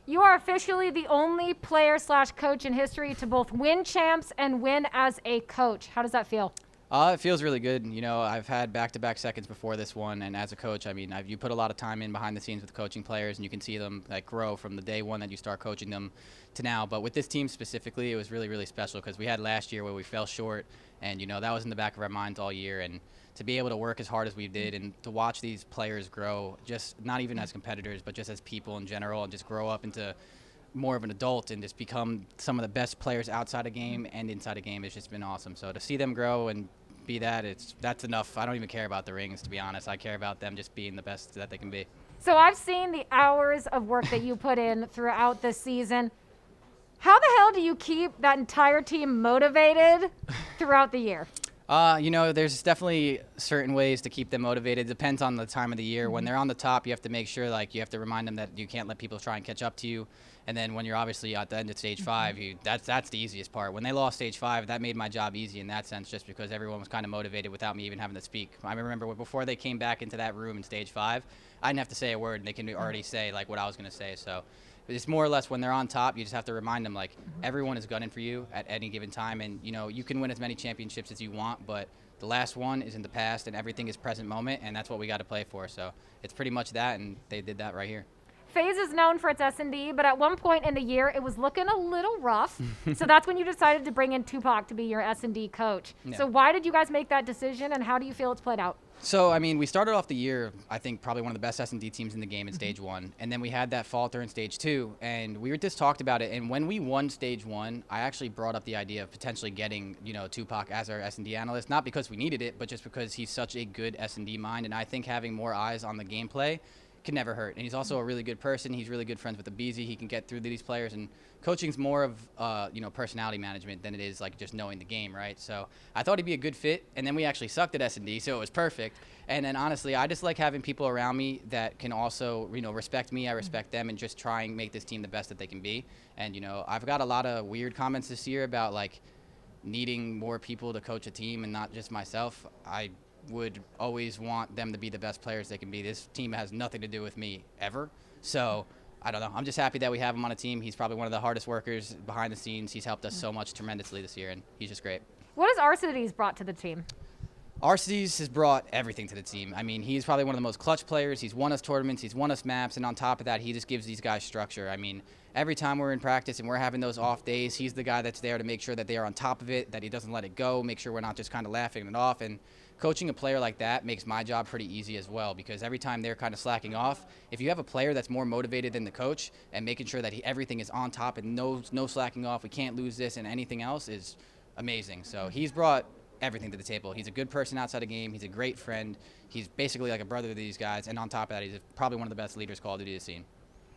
You are officially the only player/coach in history to both win champs and win as a coach. How does that feel? It feels really good. You know, I've had back-to-back seconds before this one, and as a coach, I mean, you put a lot of time in behind the scenes with coaching players, and you can see them like grow from the day one that you start coaching them to now. But with this team specifically, it was really, really special because we had last year where we fell short, and you know that was in the back of our minds all year. And to be able to work as hard as we did, and to watch these players grow, just not even as competitors, but just as people in general, and just grow up into more of an adult and just become some of the best players outside a game and inside a game has just been awesome. So to see them grow and be that's enough. I don't even care about the rings, to be honest. I care about them just being the best that they can be. So I've seen the hours of work that you put in throughout this season. How the hell do you keep that entire team motivated throughout the year? You know, there's definitely certain ways to keep them motivated. Depends on the time of the year. When they're on the top, you have to make sure, like, you have to remind them that you can't let people try and catch up to you. And then when you're obviously at the end of stage 5, that's the easiest part. When they lost stage 5, that made my job easy in that sense, just because everyone was kind of motivated without me even having to speak. I remember before they came back into that room in stage 5, I didn't have to say a word, and they can already say like what I was going to say. So it's more or less when they're on top, you just have to remind them like everyone is gunning for you at any given time, and you know you can win as many championships as you want, but the last one is in the past, and everything is present moment, and that's what we got to play for. So it's pretty much that, and they did that right here. FaZe is known for its S&D, but at one point in the year, it was looking a little rough. So that's when you decided to bring in Tupac to be your S&D coach. Yeah. So why did you guys make that decision, and how do you feel it's played out? So, I mean, we started off the year, I think, probably one of the best S&D teams in the game in stage 1. And then we had that falter in stage 2, and we just talked about it. And when we won stage 1, I actually brought up the idea of potentially getting, you know, Tupac as our S&D analyst, not because we needed it, but just because he's such a good S&D mind. And I think having more eyes on the gameplay can never hurt. And he's also a really good person. He's really good friends with Abizi. He can get through to these players, and coaching's more of you know, personality management than it is like just knowing the game, right? So I thought he'd be a good fit, and then we actually sucked at S&D, so it was perfect. And then honestly, I just like having people around me that can also, you know, respect me, I respect them, and just try and make this team the best that they can be. And you know, I've got a lot of weird comments this year about like needing more people to coach a team and not just myself. I would always want them to be the best players they can be. This team has nothing to do with me ever. So I don't know. I'm just happy that we have him on a team. He's probably one of the hardest workers behind the scenes. He's helped us so much tremendously this year, and he's just great. What has Arcides brought to the team? Arcides has brought everything to the team. I mean, he's probably one of the most clutch players. He's won us tournaments. He's won us maps. And on top of that, he just gives these guys structure. I mean, every time we're in practice and we're having those off days, he's the guy that's there to make sure that they are on top of it, that he doesn't let it go, make sure we're not just kind of laughing it off. And coaching a player like that makes my job pretty easy as well, because every time they're kind of slacking off, if you have a player that's more motivated than the coach and making sure that everything is on top and no slacking off, we can't lose this and anything else, is amazing. So he's brought everything to the table. He's a good person outside the game. He's a great friend. He's basically like a brother to these guys. And on top of that, he's probably one of the best leaders Call of Duty has seen.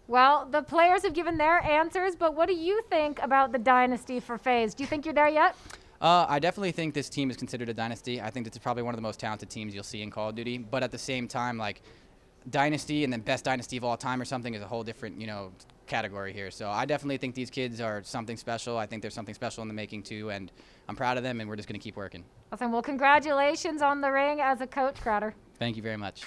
Well, the players have given their answers, but what do you think about the dynasty for FaZe? Do you think you're there yet? I definitely think this team is considered a dynasty. I think this is probably one of the most talented teams you'll see in Call of Duty. But at the same time, like, dynasty and then best dynasty of all time or something is a whole different, you know, category here. So I definitely think these kids are something special. I think there's something special in the making too, and I'm proud of them, and we're just going to keep working. Awesome. Well, congratulations on the ring as a coach, Crowder. Thank you very much.